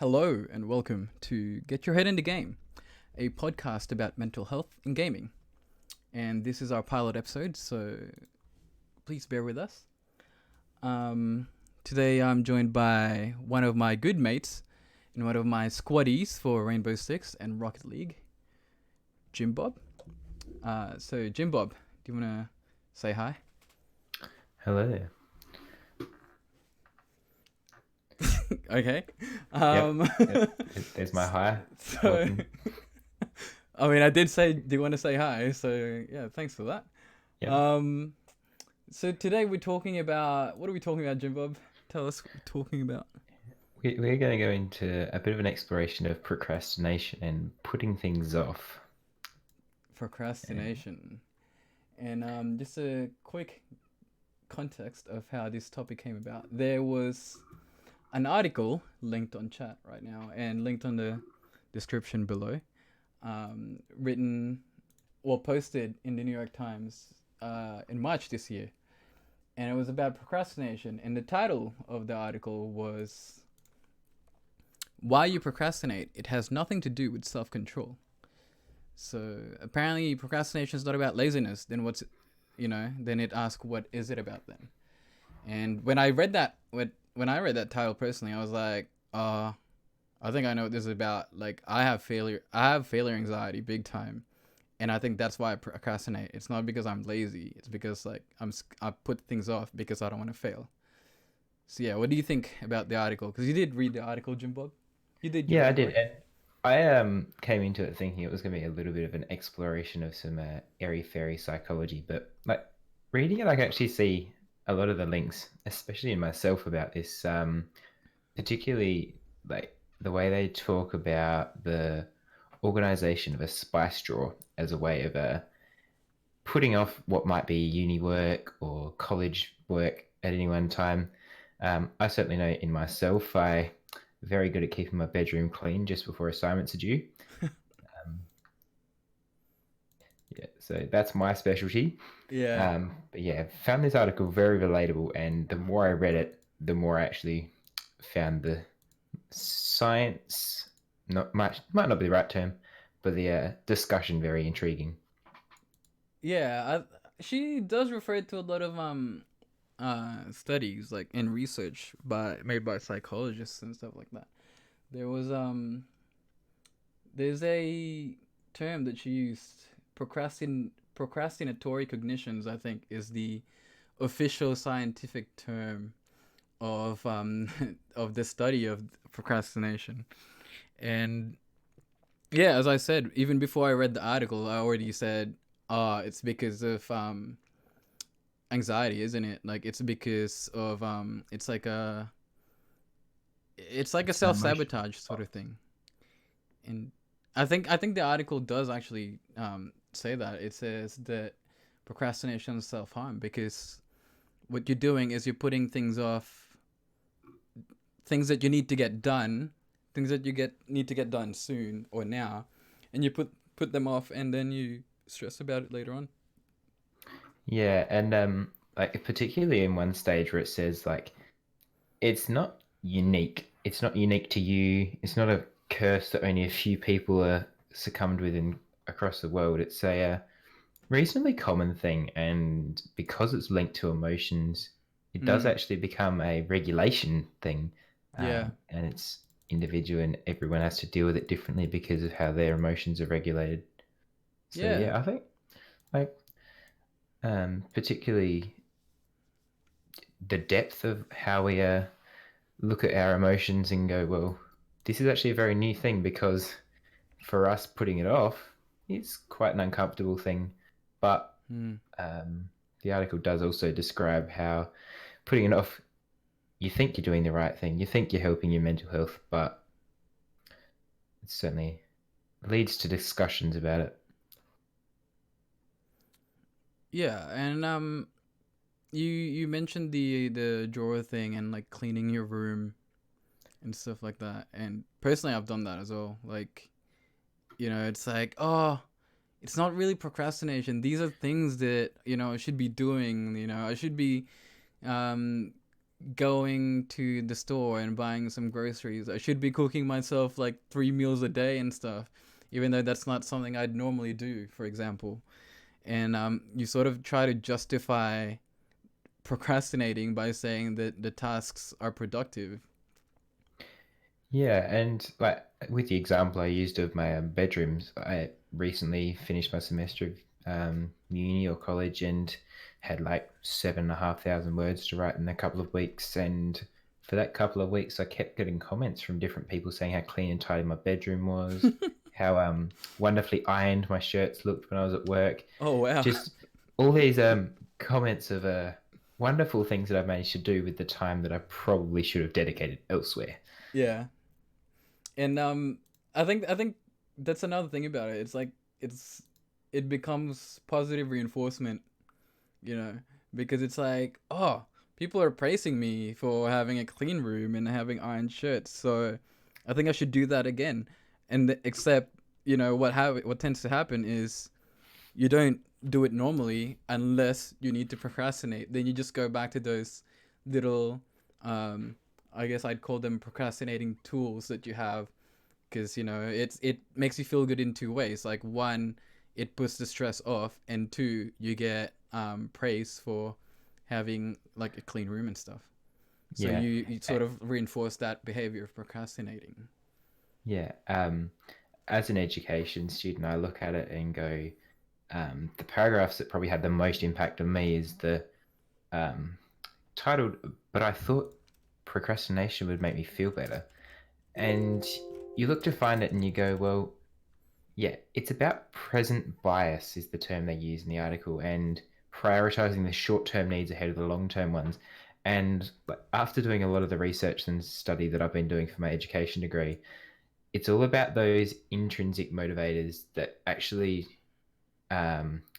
Hello and welcome to Get Your Head in the Game, a podcast about mental health in gaming. And this is our pilot episode, so please bear with us. Today I'm joined by one of my good mates and one of my squaddies for Rainbow Six and Rocket League, Jim Bob. So Jim Bob, do you want to say hi? Hello there. Okay. There's my hi. So, Welcome. I mean, I did say, do you want to say hi? So, yeah, thanks for that. Yep. Um, so today we're talking about, what are we talking about, Jim Bob? Tell us what we're talking about. We're going to go into a bit of an exploration of procrastination and putting things off. Procrastination. And just a quick context of how this topic came about. There was an article linked on chat right now and linked on the description below, written or posted in the New York Times in March this year. And it was about procrastination. And the title of the article was Why You Procrastinate. It has nothing to do with self-control. So apparently procrastination is not about laziness. Then then it asks, what is it about then? And when I read that title personally, I was like, I think I know what this is about. Like, I have failure anxiety big time. And I think that's why I procrastinate. It's not because I'm lazy. It's because I put things off because I don't want to fail. So yeah, what do you think about the article? Because you did read the article, Jim Bob. You did your Yeah, I homework. did. And I came into it thinking it was going to be a little bit of an exploration of some airy-fairy psychology, but like reading it, I can actually see a lot of the links, especially in myself about this. Particularly like the way they talk about the organization of a spice drawer as a way of putting off what might be uni work or college work at any one time. I certainly know in myself, I'm very good at keeping my bedroom clean just before assignments are due. Yeah, so that's my specialty. Yeah. But yeah, found this article very relatable, and the more I read it, the more I actually found the science, not much, might not be the right term, but the discussion very intriguing. Yeah, she does refer to a lot of studies like in research made by psychologists and stuff like that. There was there's a term that she used, procrastinatory cognitions, I think is the official scientific term of of the study of procrastination. And yeah, as I said, even before I read the article, I already said, it's because of anxiety, isn't it? Like it's because of it's like a It's an self emotion. sabotage sort of thing. And I think the article does actually say that. It says that procrastination is self harm because what you're doing is you're putting things off, things that you need to get done, things that you get need to get done soon or now, and you put them off, and then you stress about it later on. Yeah, and like particularly in one stage where it says like it's not unique. It's not unique to you. It's not a curse that only a few people are succumbed with in across the world. It's a reasonably common thing, and because it's linked to emotions, it does Mm, actually become a regulation thing, yeah, and it's individual, and everyone has to deal with it differently because of how their emotions are regulated. So yeah, yeah, I think like particularly the depth of how we look at our emotions and go, well, this is actually a very new thing because for us putting it off, it's quite an uncomfortable thing. But mm, um, the article does also describe how putting it off, you think you're doing the right thing, you think you're helping your mental health, but it certainly leads to discussions about it. yeah. And you mentioned the drawer thing and like cleaning your room and stuff like that. And personally, I've done that as well. Like, it's like, oh, it's not really procrastination. These are things that I should be doing. I should be um going to the store and buying some groceries. I should be cooking myself like 3 meals a day and stuff, even though that's not something I'd normally do, for example. And you sort of try to justify procrastinating by saying that the tasks are productive. Yeah, and like with the example I used of my bedrooms, I recently finished my semester of uni or college and had like 7,500 words to write in a couple of weeks. And for that couple of weeks, I kept getting comments from different people saying how clean and tidy my bedroom was, how wonderfully ironed my shirts looked when I was at work. Oh wow. Just all these comments of wonderful things that I've managed to do with the time that I probably should have dedicated elsewhere. Yeah. And I think that's another thing about it. It's like it's it becomes positive reinforcement, you know, because it's like, oh, people are praising me for having a clean room and having iron shirts, so I think I should do that again. Except, what tends to happen is you don't do it normally unless you need to procrastinate. Then you just go back to those little, um, I guess I'd call them procrastinating tools that you have, because it makes you feel good in two ways. Like one, it puts the stress off, and two, you get praise for having like a clean room and stuff. So Yeah. you sort of reinforce that behavior of procrastinating. Yeah. As an education student, I look at it and go, the paragraphs that probably had the most impact on me is the um, titled, but I thought procrastination would make me feel better. And you look to find it and you go, well, yeah, it's about present bias, is the term they use in the article, and prioritizing the short term needs ahead of the long term ones. And after doing a lot of the research and study that I've been doing for my education degree, it's all about those intrinsic motivators that actually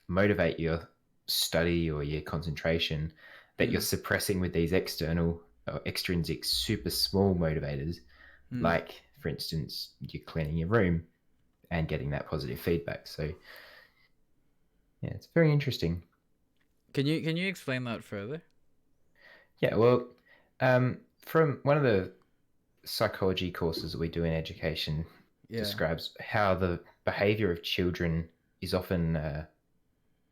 motivate your study or your concentration that you're Mm. suppressing with these external or extrinsic super small motivators, Mm. like for instance you're cleaning your room and getting that positive feedback. So yeah, it's very interesting. Can you explain that further? Yeah, well, from one of the psychology courses that we do in education Yeah. describes how the behavior of children is often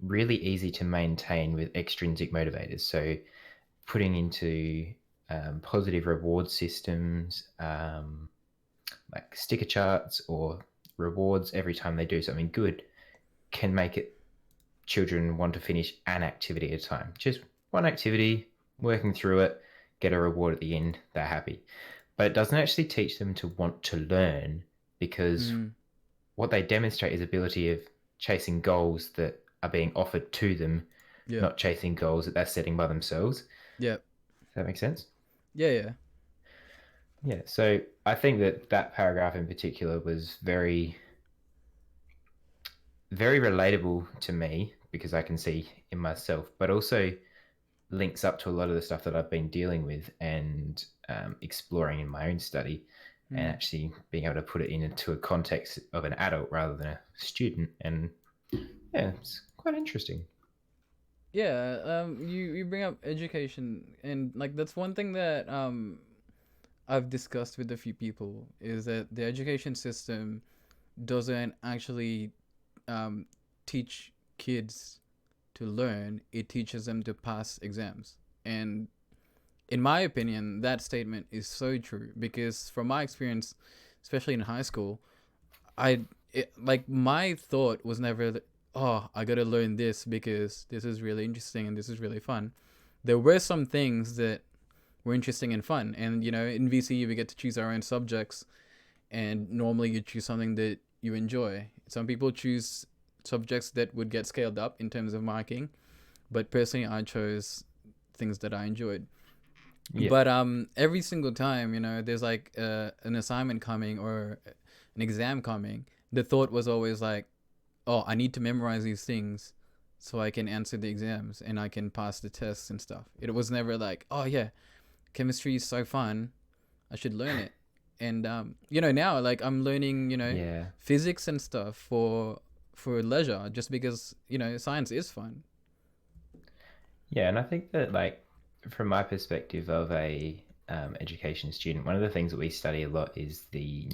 really easy to maintain with extrinsic motivators. So putting into positive reward systems, like sticker charts or rewards every time they do something good, can make it children want to finish an activity at a time. Just one activity, working through it, get a reward at the end, they're happy. But it doesn't actually teach them to want to learn, because Mm. what they demonstrate is ability of chasing goals that are being offered to them, Yeah. not chasing goals that they're setting by themselves. Yeah. Does that make sense? Yeah. Yeah. Yeah. So I think that that paragraph in particular was very, very relatable to me because I can see in myself, but also links up to a lot of the stuff that I've been dealing with and exploring in my own study, and Mm. actually being able to put it into a context of an adult rather than a student. And yeah, it's quite interesting. Yeah. You bring up education, and like that's one thing that I've discussed with a few people, is that the education system doesn't actually um, teach kids to learn. It teaches them to pass exams. And in my opinion, that statement is so true, because from my experience, especially in high school, like my thought was never that, oh, I got to learn this because this is really interesting and this is really fun. There were some things that were interesting and fun, and in VCU we get to choose our own subjects, and normally you choose something that you enjoy. Some people choose subjects that would get scaled up in terms of marking, but personally I chose things that I enjoyed. Yeah. But every single time, there's like an assignment coming or an exam coming, the thought was always like, oh, I need to memorize these things so I can answer the exams and I can pass the tests and stuff. It was never like, oh yeah, chemistry is so fun, I should learn it. And now like I'm learning, Yeah. physics and stuff for leisure, just because science is fun. Yeah. And I think that, like, from my perspective of a education student, one of the things that we study a lot is the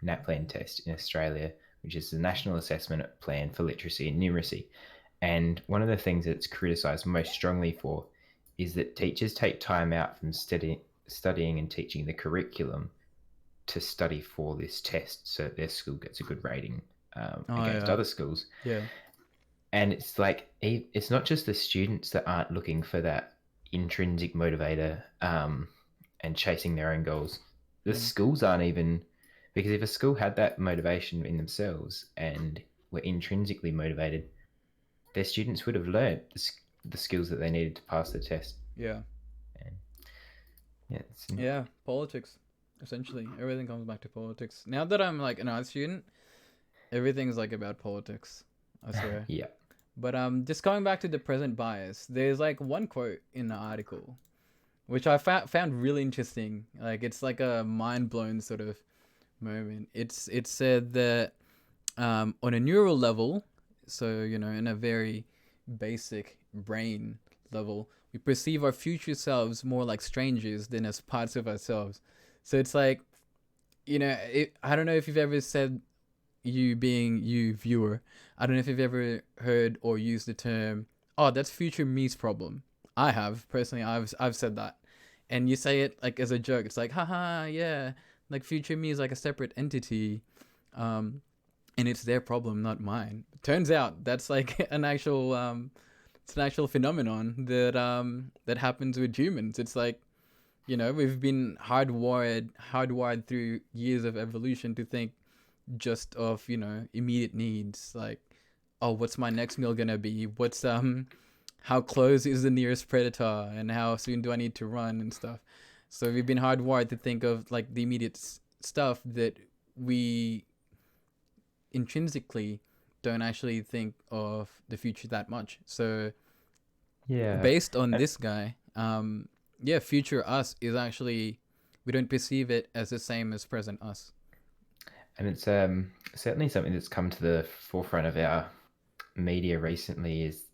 NAPLAN test in Australia, which is the National Assessment Plan for Literacy and Numeracy. And one of the things that it's criticised most strongly for is that teachers take time out from studying and teaching the curriculum to study for this test so that their school gets a good rating Oh against yeah, other schools. yeah, And it's like, it's not just the students that aren't looking for that intrinsic motivator and chasing their own goals. The mm, schools aren't even, because if a school had that motivation in themselves and were intrinsically motivated, their students would have learned the skills that they needed to pass the test. yeah, And yeah, yeah. Politics, essentially, everything comes back to politics. Now that I'm like an art student, everything's like about politics. I swear. yeah, But just going back to the present bias, there's like one quote in the article which I found really interesting. Like it's like a mind blown sort of moment. It said that on a neural level, so you know, in a very basic brain level, we perceive our future selves more like strangers than as parts of ourselves. So it's like, you know, I don't know if you've ever said, you being you viewer, I don't know if you've ever heard or used the term, "Oh, that's future me's problem." I have personally. I've said that, and you say it like as a joke. It's like, haha, yeah, like future me is like a separate entity, um, and it's their problem, not mine. Turns out that's like an actual it's an actual phenomenon that happens with humans. It's like, you know, we've been hardwired through years of evolution to think just of, you know, immediate needs, like, oh, what's my next meal gonna be, what's how close is the nearest predator, and how soon do I need to run and stuff. So we've been hardwired to think of like the immediate stuff that we intrinsically don't actually think of the future that much. So yeah. based on And this guy, yeah, future us is actually, we don't perceive it as the same as present us. and it's certainly something that's come to the forefront of our media recently is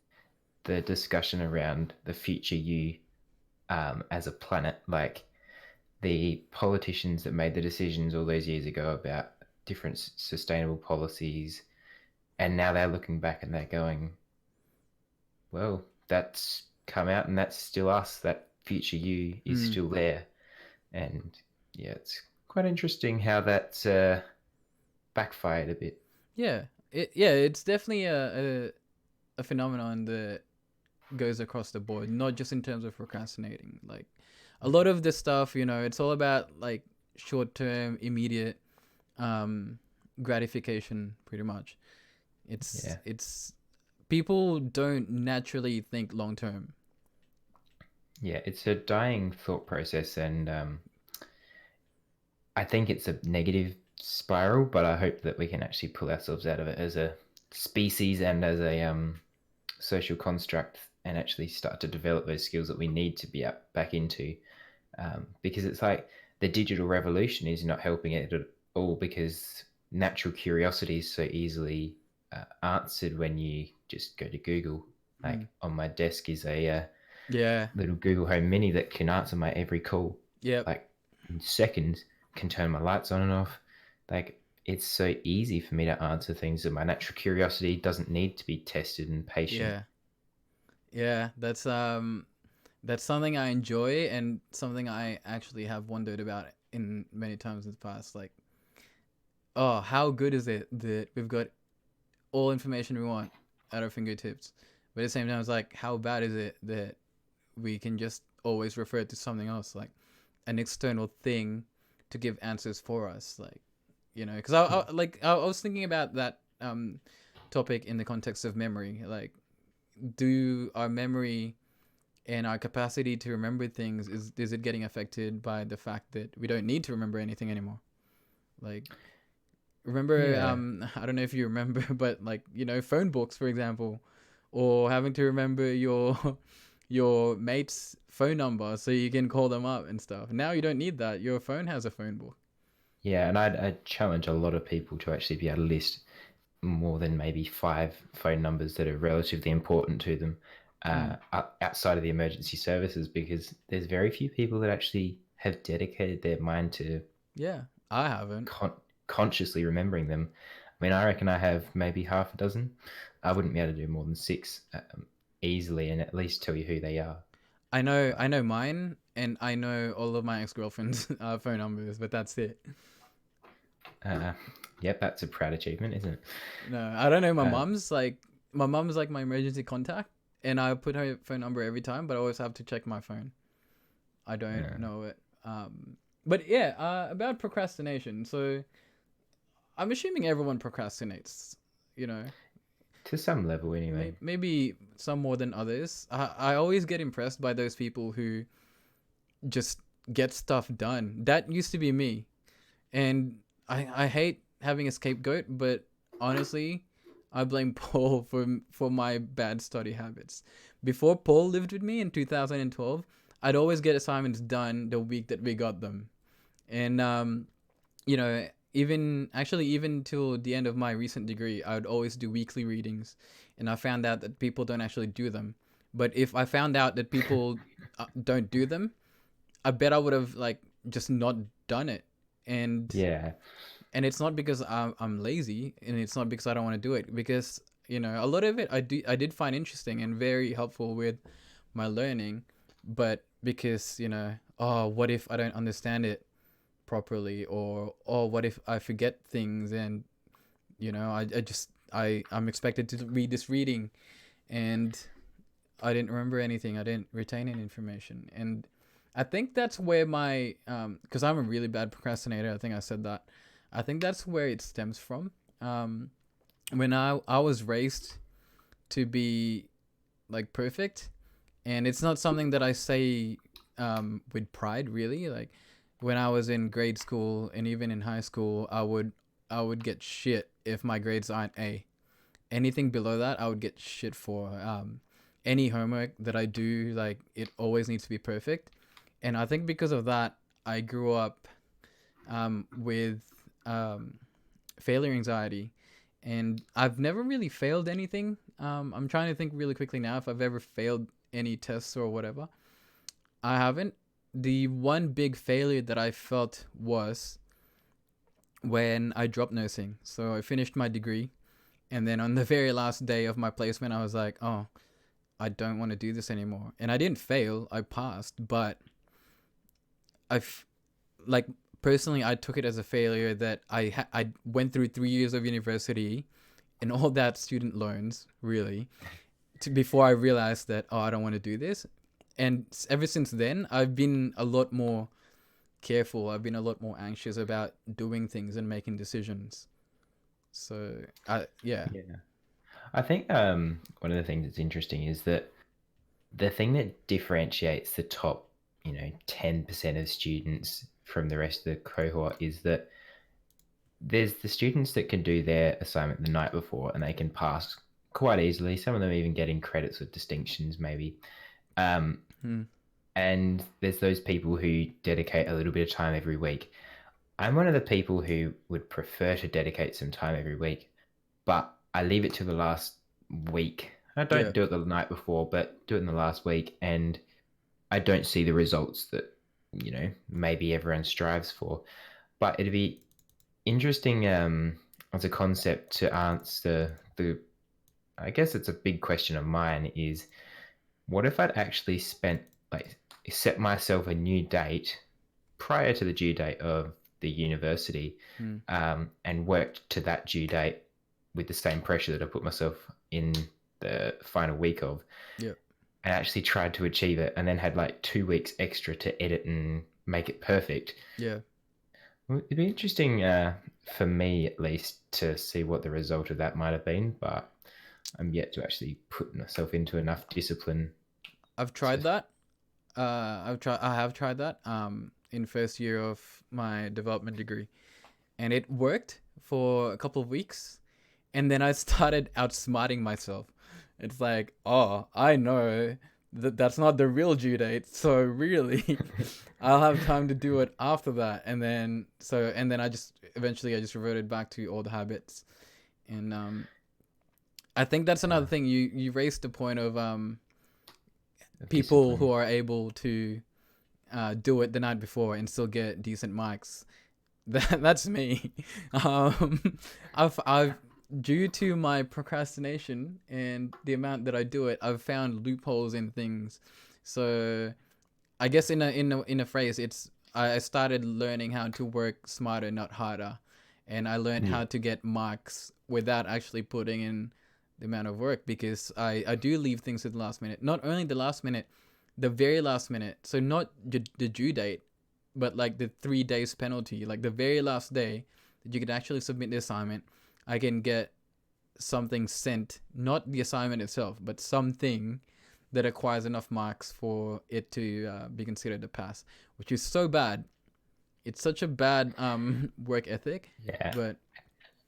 the discussion around the future you as a planet. Like the politicians that made the decisions all those years ago about different sustainable policies, and now they're looking back and they're going, well, that's come out and that's still us. That future you is Mm. still there. And yeah, it's quite interesting how that's backfired a bit. Yeah, it's definitely a phenomenon that goes across the board, not just in terms of procrastinating. Like a lot of this stuff, you know, it's all about like short term, immediate gratification, pretty much. Yeah. It's people don't naturally think long term. Yeah, it's a dying thought process, and I think it's a negative spiral, but I hope that we can actually pull ourselves out of it as a species and as a social construct and actually start to develop those skills that we need to be up back into. Because it's like the digital revolution is not helping it at all, because natural curiosity is so easily answered when you just go to Google. Like Mm. on my desk is a Yeah. little Google Home Mini that can answer my every call, Yep. like in seconds, can turn my lights on and off. Like it's so easy for me to answer things that my natural curiosity doesn't need to be tested and patient. Yeah. Yeah. That's something I enjoy and something I actually have wondered about in many times in the past. Like, oh, how good is it that we've got all information we want at our fingertips? But at the same time, it's like, how bad is it that we can just always refer to something else, like an external thing, to give answers for us? Like, you know, because I was thinking about that topic in the context of memory. Like, do our memory and our capacity to remember things, is it getting affected by the fact that we don't need to remember anything anymore? Like, remember, Yeah, I don't know if you remember, but like, you know, phone books, for example, or having to remember your your mate's phone number so you can call them up and stuff. Now you don't need that. Your phone has a phone book. yeah, and I'd challenge a lot of people to actually be able to list more than maybe 5 phone numbers that are relatively important to them. outside of the emergency services, because there's very few people that actually have dedicated their mind to Yeah, I haven't. consciously remembering them. I mean, I reckon I have maybe half a dozen. I wouldn't be able to do more than six easily, and at least tell you who they are. I know mine, and I know all of my ex girlfriends' phone numbers, but that's it. Uh, yep, that's a proud achievement, isn't it? No, I don't know my Uh, mom's. Like my mom's like my emergency contact, and I put her phone number every time, but I always have to check my phone. I don't uh, know it. But yeah, about procrastination. So I'm assuming everyone procrastinates. You know, to some level, anyway. maybe some more than others. I always get impressed by those people who just get stuff done. That used to be me, and I hate having a scapegoat, but honestly, I blame Paul for my bad study habits. Before Paul lived with me in 2012, I'd always get assignments done the week that we got them, and you know, even till the end of my recent degree, I would always do weekly readings, and I found out that people don't actually do them. But if I found out that people don't do them, I bet I would have like just not done it. And Yeah, it's not because I'm lazy, and it's not because I don't want to do it, because you know a lot of it I did find interesting and very helpful with my learning, but because you know, oh, what if I don't understand it properly, or oh, what if I forget things, and you know, I'm expected to read this reading, and I didn't remember anything. I didn't retain any information. And I think that's where my because I'm a really bad procrastinator. I think I said that. I think that's where it stems from. Um, when I was raised to be like perfect, and it's not something that I say with pride, really. Like when I was in grade school and even in high school, I would get shit if my grades aren't A. Anything below that, I would get shit for. Any homework that I do, like it always needs to be perfect, and I think because of that, I grew up with um, failure anxiety, and I've never really failed anything. I'm trying to think really quickly now if I've ever failed any tests or whatever. I haven't. The one big failure that I felt was when I dropped nursing. So I finished my degree, and then on the very last day of my placement, I was like, oh, I don't want to do this anymore. And I didn't fail, I passed, but I've like personally, I took it as a failure that I went through 3 years of university and all that student loans, really, before I realized that, oh, I don't want to do this. And ever since then, I've been a lot more careful. I've been a lot more anxious about doing things and making decisions. So, yeah. yeah. I think one of the things that's interesting is that the thing that differentiates the top, 10% of students from the rest of the cohort is that there's the students that can do their assignment the night before and they can pass quite easily. Some of them even getting credits with distinctions, maybe. Um, Hmm. and there's those people who dedicate a little bit of time every week. I'm one of the people who would prefer to dedicate some time every week, but I leave it to the last week. I Yeah. don't do it the night before, but do it in the last week, and I don't see the results that maybe everyone strives for. But it'd be interesting as a concept to answer the. I guess it's a big question of mine. Is what if I'd actually spent like set myself a new date prior to the due date of the university, Hmm. and worked to that due date with the same pressure that I put myself in the final week of, Yeah. and actually tried to achieve it, and then had like 2 weeks extra to edit and make it perfect. Yeah. It'd be interesting for me, at least, to see what the result of that might have been, but I'm yet to actually put myself into enough discipline I've to. tried that. I have tried that in first year of my development degree, and it worked for a couple of weeks, and then I started outsmarting myself. It's like, oh, I know that that's not the real due date, so really, I'll have time to do it after that, and then I just eventually I just reverted back to old habits, and I think that's another thing you raised the point of of people discipline. who are able to do it the night before and still get decent mics. That's me. I've due to my procrastination and the amount that I do it, I've found loopholes in things. So I guess in a phrase, it's I started learning how to work smarter, not harder, and I learned Yeah. how to get marks without actually putting in the amount of work, because I do leave things to the last minute. Not only the last minute, the very last minute. So not the due date, but like the 3 days penalty, like the very last day that you could actually submit the assignment. I can get something sent, not the assignment itself, but something that acquires enough marks for it to be considered a pass, which is so bad. It's such a bad work ethic, Yeah. but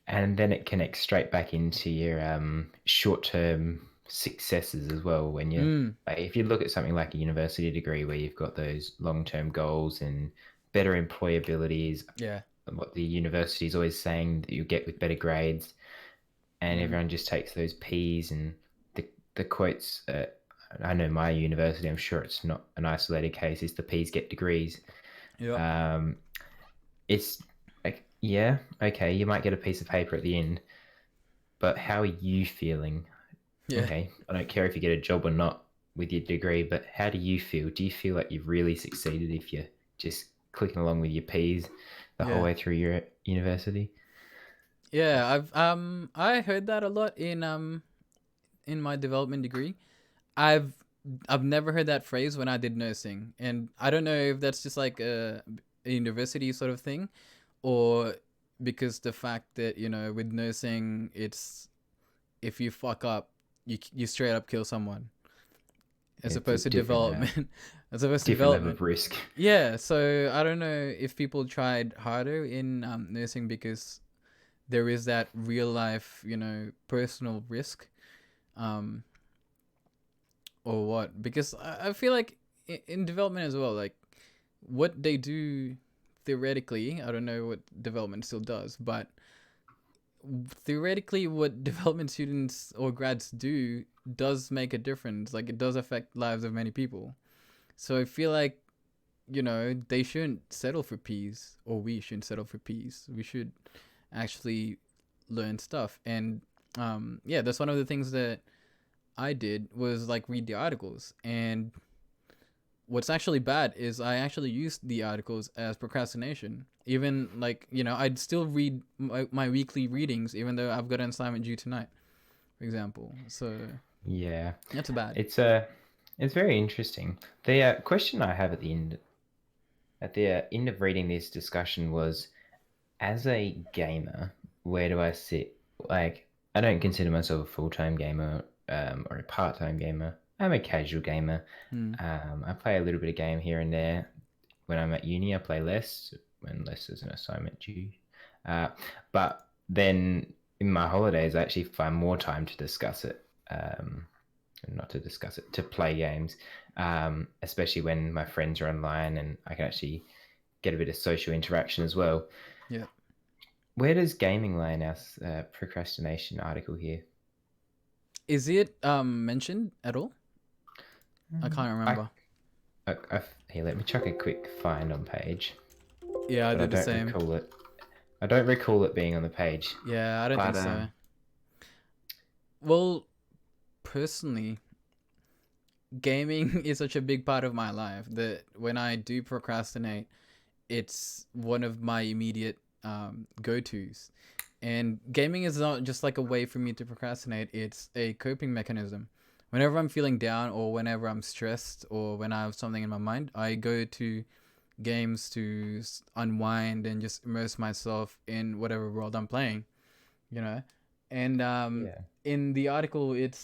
And then it connects straight back into your short-term successes as well. When you, mm, like, if you look at something like a university degree where you've got those long-term goals and better employability is yeah, what the university is always saying that you get with better grades, and mm, everyone just takes those P's and the quotes. I know my university. I'm sure it's not an isolated case. Is the P's get degrees. yep, Um, it's like, yeah, okay, you might get a piece of paper at the end, but how are you feeling? yeah, Okay, I don't care if you get a job or not with your degree, but how do you feel? Do you feel like you've really succeeded if you're just clicking along with your P's the whole yeah, way through your university? yeah. I heard that a lot in my development degree. I've I've never heard that phrase when I did nursing, and I don't know if that's just like a university sort of thing, or because the fact that with nursing, it's if you fuck up, you straight up kill someone, as It's a opposed to different development, as opposed to different level development. of risk. Yeah, so I don't know if people tried harder in nursing, because there is that real life, personal risk, um, or what? Because I feel like in development as well, like what they do theoretically, I don't know what development still does, but theoretically, what development students or grads do does make a difference. Like it does affect lives of many people. So I feel like they shouldn't settle for P's, or we shouldn't settle for P's. We should actually learn stuff. And yeah, that's one of the things that I did, was like read the articles. And what's actually bad is I actually used the articles as procrastination. Even like, I'd still read my weekly readings, even though I've got an assignment due tonight, for example. So Yeah, that's bad. it's very interesting. The question I have at the end of reading this discussion was, as a gamer, where do I sit? Like, I don't consider myself a full-time gamer or a part-time gamer. I'm a casual gamer. Hmm. I play a little bit of game here and there. When I'm at uni, I play less when less is an assignment due. Uh, but then in my holidays, I actually find more time to discuss it. Not to discuss it, to play games, especially when my friends are online and I can actually get a bit of social interaction as well. Yeah. Where does gaming lie in our procrastination article here? Is it mentioned at all? I Mm, can't I, remember. here, let me chuck a quick find on page, Yeah, I but I did the don't same. recall it. I don't recall it being on the page. Yeah, I don't But think so. Well, personally, gaming is such a big part of my life that when I do procrastinate, it's one of my immediate go-tos. And gaming is not just like a way for me to procrastinate, it's a coping mechanism. Whenever I'm feeling down, or whenever I'm stressed, or when I have something in my mind, I go to games to unwind and just immerse myself in whatever world I'm playing, you know? And yeah, in the article, it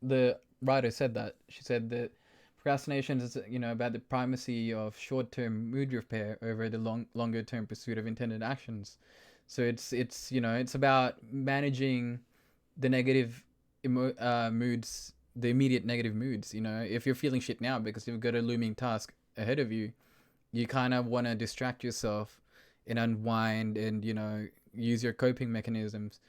the writer said that she said that procrastination is about the primacy of short-term mood repair over the longer-term pursuit of intended actions. So it's about managing the negative moods, the immediate negative moods. If you're feeling shit now because you've got a looming task ahead of you, you kind of want to distract yourself and unwind, and use your coping mechanisms,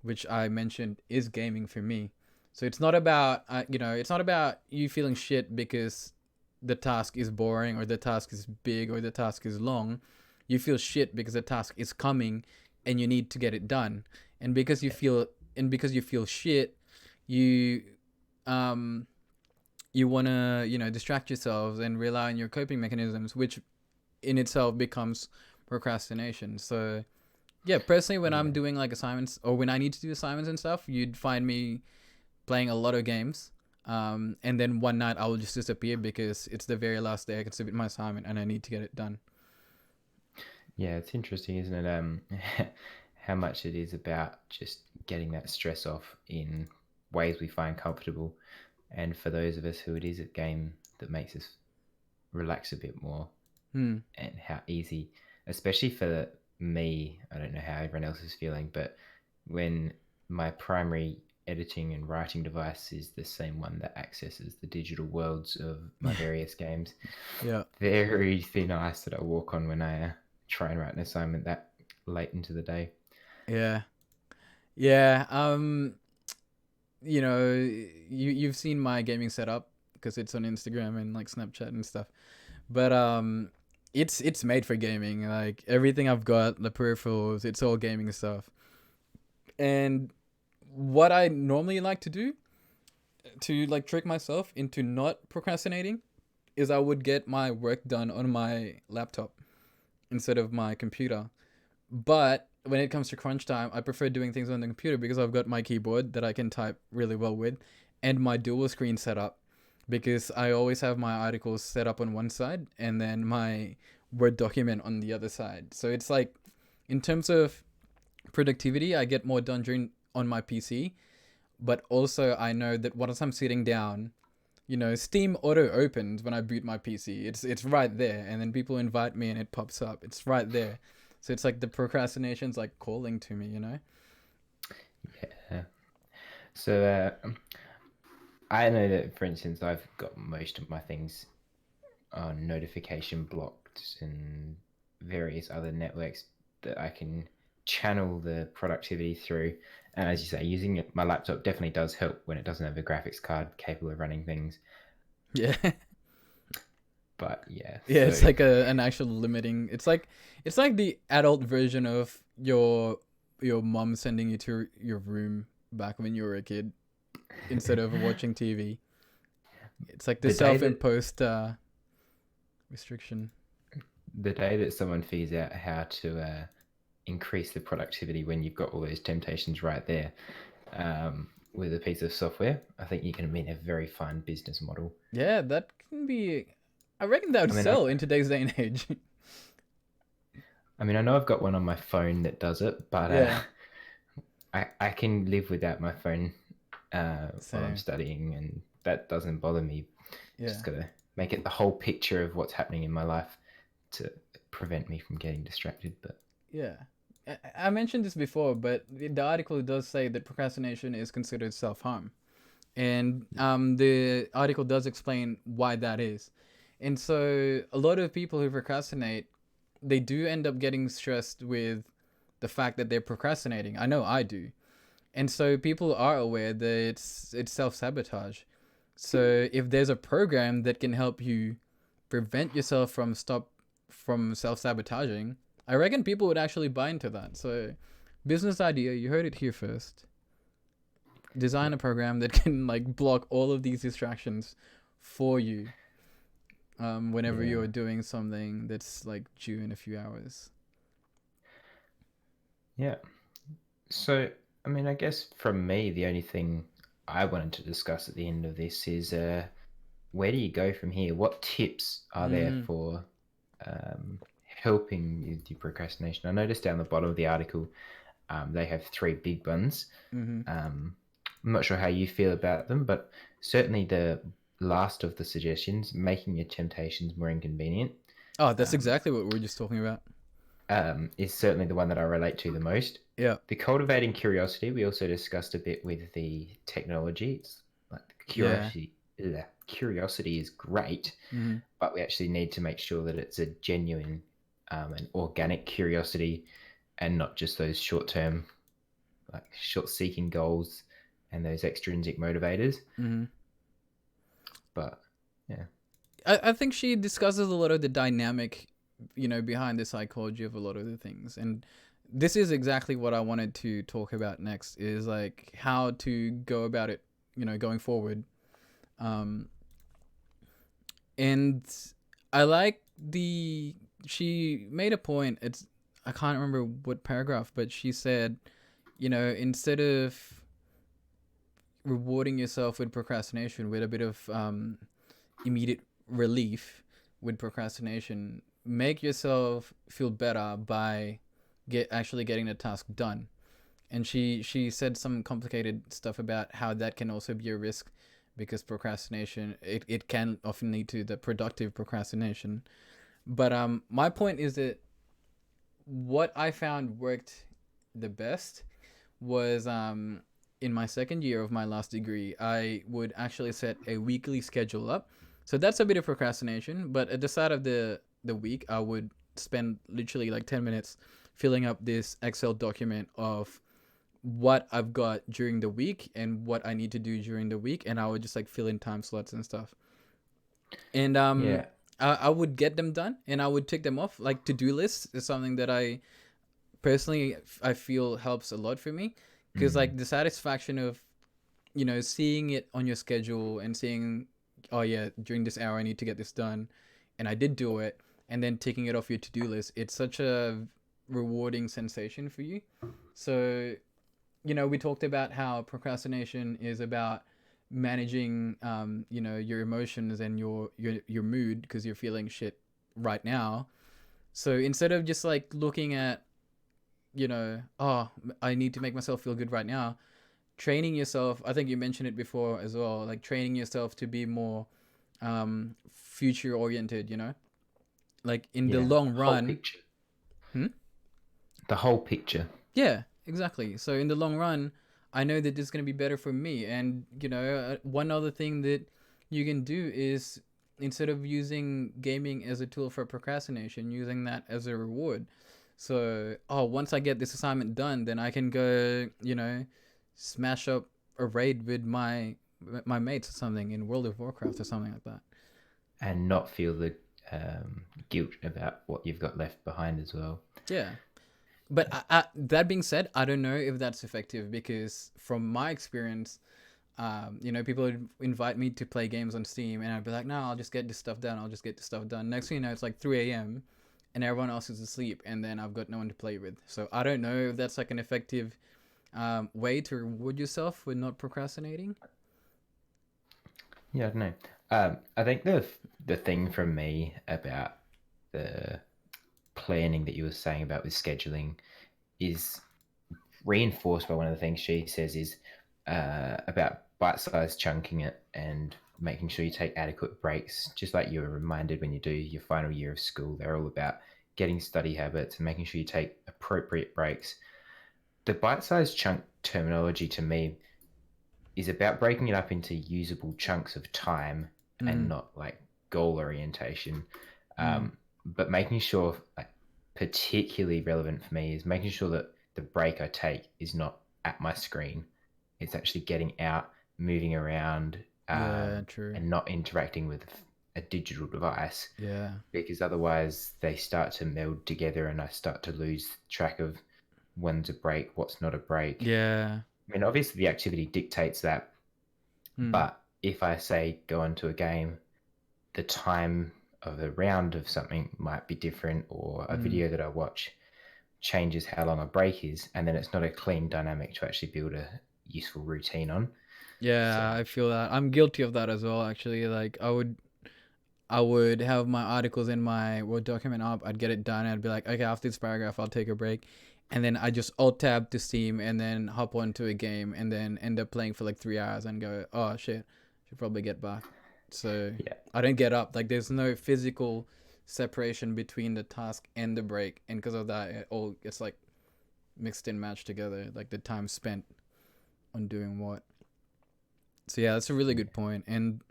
which I mentioned is gaming for me. So it's not about it's not about you feeling shit because the task is boring or the task is big or the task is long. You feel shit because the task is coming and you need to get it done. And because you feel shit, you um you want to, distract yourselves and rely on your coping mechanisms, which in itself becomes procrastination. So yeah, personally, when I'm Yeah. doing like assignments or when I need to do assignments and stuff, you'd find me playing a lot of games. And then one night I will just disappear because it's the very last day I can submit my assignment and I need to get it done. Yeah, it's interesting, isn't it? How much it is about just getting that stress off in ways we find comfortable. And for those of us who it is a game that makes us relax a bit more, Hmm. and how easy, especially for me, I don't know how everyone else is feeling, but when my primary editing and writing device is the same one that accesses the digital worlds of my various games, Yeah. very thin ice that I walk on when I try and write an assignment that late into the day. Yeah. Yeah. You've seen my gaming setup because it's on Instagram and like Snapchat and stuff. But it's made for gaming. Like everything I've got, the peripherals, it's all gaming stuff. And what I normally like to do to like trick myself into not procrastinating is I would get my work done on my laptop instead of my computer. But when it comes to crunch time, I prefer doing things on the computer because I've got my keyboard that I can type really well with and my dual screen setup because I always have my articles set up on one side and then my Word document on the other side. So it's like in terms of productivity, I get more done during on my PC, but also I know that once I'm sitting down, Steam auto opens when I boot my PC. It's right there, and then people invite me and it pops up. It's right there, so it's like the procrastination's like calling to me. Yeah. So I know that, for instance, I've got most of my things on notification blocked and various other networks that I can channel the productivity through. And as you say, using my laptop definitely does help when it doesn't have a graphics card capable of running things. Yeah, But yeah, yeah. It's so like an actual limiting. It's like the adult version of your mom sending you to your room back when you were a kid instead of watching TV. It's like the the day that self-imposed restriction. the day that someone figures out how to increase the productivity when you've got all those temptations right there, with a piece of software, I think you can mean a very fine business model. Yeah, that can be. I reckon that would I mean, I, sell in today's day and age. I mean, I know I've got one on my phone that does it, but Yeah, I can live without my phone while I'm same. studying, and that doesn't bother me. Yeah, Just gotta make it the whole picture of what's happening in my life to prevent me from getting distracted. But yeah. I mentioned this before, but the article does say that procrastination is considered self harm, and the article does explain why that is. And so, a lot of people who procrastinate, they do end up getting stressed with the fact that they're procrastinating. I know I do. And so people are aware that it's self sabotage. So if there's a program that can help you prevent yourself from self sabotaging, I reckon people would actually buy into that. So business idea, you heard it here first. Design yeah, a program that can like block all of these distractions for you whenever yeah, you're doing something that's like due in a few hours. yeah. So, I mean, I guess from me, the only thing I wanted to discuss at the end of this is where do you go from here? What tips are there Mm. for helping with your procrastination? I noticed down the bottom of the article, they have three big ones. Mm-hmm. Um, I'm not sure how you feel about them, but certainly the last of the suggestions, making your temptations more inconvenient, Oh, that's um, exactly what we were just talking about. is certainly the one that I relate to the most. Yeah. The cultivating curiosity, we also discussed a bit with the technology. It's like Yeah. curiosity is great, Mm-hmm. but we actually need to make sure that it's a genuine and organic curiosity and not just those short term, like short seeking goals and those extrinsic motivators. Hmm. But yeah, I think she discusses a lot of the dynamic, behind the psychology of a lot of the things. And this is exactly what I wanted to talk about next, is like how to go about it, going forward. Um, and I like she made a point. I can't remember what paragraph, but she said, instead of rewarding yourself with procrastination with a bit of immediate relief with procrastination, make yourself feel better by actually getting the task done. And she said some complicated stuff about how that can also be a risk, because procrastination, it can often lead to the productive procrastination. But my point is that what I found worked the best was in my second year of my last degree, I would actually set a weekly schedule up. So that's a bit of procrastination, but at the start of the week, I would spend literally like 10 minutes filling up this Excel document of what I've got during the week and what I need to do during the week, and I would just like fill in time slots and stuff. And yeah, I would get them done and I would tick them off. Like to-do lists is something that I personally I feel helps a lot for me, because mm, like the satisfaction of seeing it on your schedule and seeing, oh yeah, during this hour I need to get this done, and I did do it, and then taking it off your to-do list, it's such a rewarding sensation for you. So we talked about how procrastination is about managing your emotions and your mood, because you're feeling shit right now. So instead of just like looking at, oh, I need to make myself feel good right now, training yourself, I think you mentioned it before as well, like training yourself to be more future oriented, like in the yeah, long whole run. picture, Hmm? the whole picture. Yeah, exactly. So in the long run, I know that this is going to be better for me. And, one other thing that you can do is, instead of using gaming as a tool for procrastination, using that as a reward. So, oh, once I get this assignment done, then I can go, smash up a raid with my mates or something in World of Warcraft or something like that. And not feel the guilt about what you've got left behind as well. Yeah. But that being said, I don't know if that's effective, because from my experience, people would invite me to play games on Steam, and I'd be like, no, I'll just get this stuff done. I'll just get this stuff done. Next thing you know, it's like 3 a.m. and everyone else is asleep, and then I've got no one to play with. So I don't know if that's like an effective way to reward yourself with not procrastinating. Yeah, I don't know. I think the thing from me about the planning that you were saying about with scheduling is reinforced by one of the things she says is about bite-sized chunking it and making sure you take adequate breaks. Just like you were reminded when you do your final year of school, they're all about getting study habits and making sure you take appropriate breaks. The bite-sized chunk terminology to me is about breaking it up into usable chunks of time and Mm, not like goal orientation. mm, But making sure, like, particularly relevant for me is making sure that the break I take is not at my screen. It's actually getting out, moving around, yeah, true. and not interacting with a digital device, Yeah, because otherwise they start to meld together and I start to lose track of when's a break, what's not a break. yeah. I mean, obviously the activity dictates that, Mm, but if I say go into a game, the time of a round of something might be different, or a mm. video that I watch changes how long a break is, and then it's not a clean dynamic to actually build a useful routine on. So, Yeah, I feel that. I'm guilty of that as well, actually. Like I would have my articles in my Word document up. I'd get it done. I'd be like, okay, after this paragraph, I'll take a break, and then I just alt tab to Steam and then hop onto a game, and then end up playing for like 3 hours and go, oh shit, should probably get back. So yeah, I don't get up. Like there's no physical separation between the task and the break, and because of that, it all gets like mixed and matched together. Like the time spent on doing what. So yeah, that's a really good point. And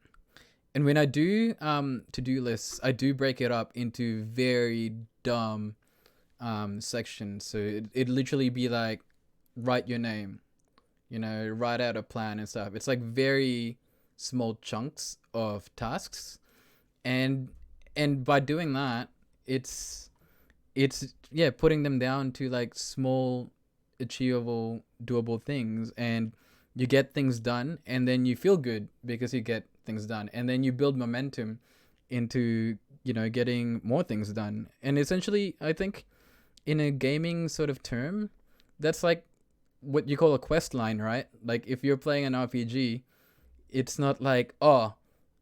when I do to-do lists, I do break it up into very dumb sections. So it literally be like, write your name, write out a plan and stuff. It's like very small chunks of tasks, and by doing that, it's yeah, putting them down to like small, achievable, doable things, and you get things done, and then you feel good because you get things done, and then you build momentum into getting more things done. And essentially, I think in a gaming sort of term, that's like what you call a quest line, right? Like if you're playing an RPG, it's not like, oh,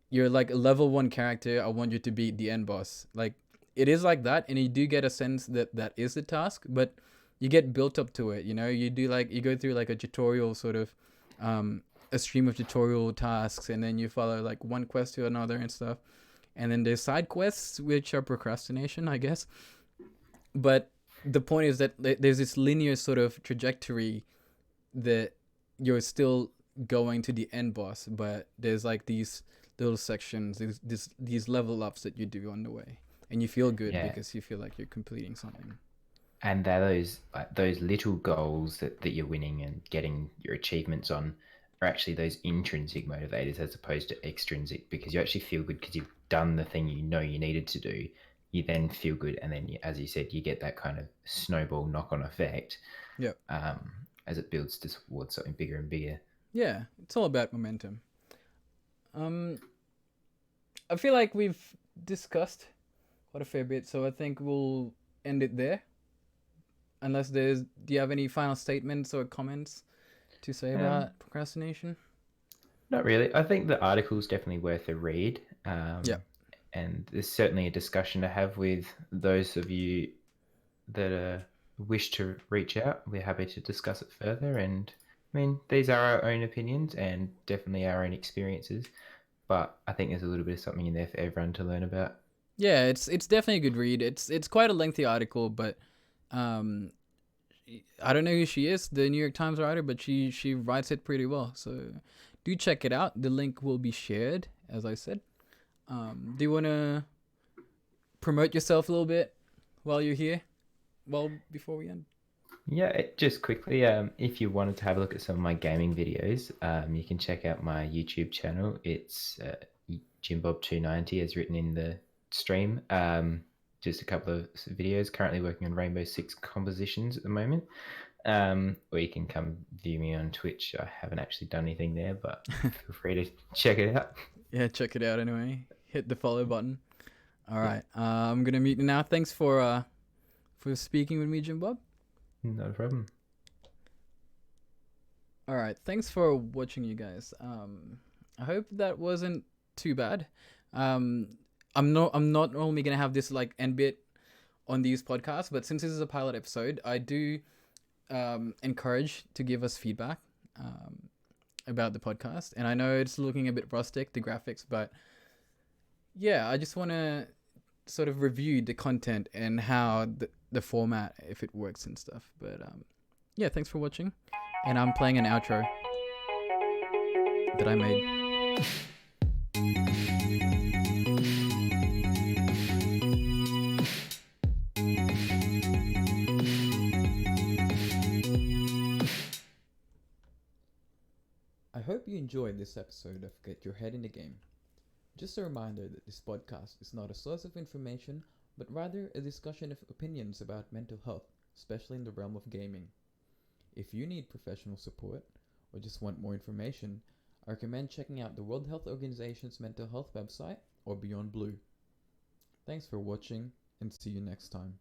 you're like a level 1 character, I want you to beat the end boss. Like it is like that, and you do get a sense that that is the task, but you get built up to it. You do like, you go through like a tutorial sort of, a stream of tutorial tasks, and then you follow like one quest to another and stuff. And then there's side quests, which are procrastination, I guess. But the point is that there's this linear sort of trajectory that you're still going to the end boss, but there's like these little sections, these level ups that you do on the way, and you feel good Yeah. because you feel like you're completing something. And they're those little goals that you're winning and getting your achievements on are actually those intrinsic motivators as opposed to extrinsic, because you actually feel good because you've done the thing you know you needed to do. You then feel good, and then, as you said, you get that kind of snowball knock-on effect Yep. as it builds towards something bigger and bigger. Yeah, it's all about momentum. I feel like we've discussed quite a fair bit, so I think we'll end it there. Unless do you have any final statements or comments to say Um, about procrastination? Not really. I think the article's definitely worth a read. Yeah. And there's certainly a discussion to have with those of you that wish to reach out. We're happy to discuss it further. And I mean, these are our own opinions and definitely our own experiences. But I think there's a little bit of something in there for everyone to learn about. Yeah, it's definitely a good read. It's quite a lengthy article, but um I don't know who she is, the New York Times writer, but she writes it pretty well. So do check it out. The link will be shared, as I said. Do you want to promote yourself a little bit while you're here? Well, before we end. Yeah, just quickly, if you wanted to have a look at some of my gaming videos, you can check out my YouTube channel. It's JimBob290 as written in the stream. Just a couple of videos. Currently working on Rainbow Six compositions at the moment. Or you can come view me on Twitch. I haven't actually done anything there, but feel free to check it out. Yeah, check it out anyway. Hit the follow button. All right. I'm gonna mute you now. Thanks for speaking with me, Jim Bob. Not a problem. All right. Thanks for watching, you guys. I hope that wasn't too bad. I'm not normally gonna have this like end bit on these podcasts, but since this is a pilot episode, I do encourage to give us feedback about the podcast. And I know it's looking a bit rustic, the graphics, but yeah, I just want to sort of review the content and how the format, if it works and stuff. But yeah, thanks for watching. And I'm playing an outro that I made. I hope you enjoyed this episode of Get Your Head in the Game. Just a reminder that this podcast is not a source of information, but rather a discussion of opinions about mental health, especially in the realm of gaming. If you need professional support, or just want more information, I recommend checking out the World Health Organization's mental health website or Beyond Blue. Thanks for watching, and see you next time.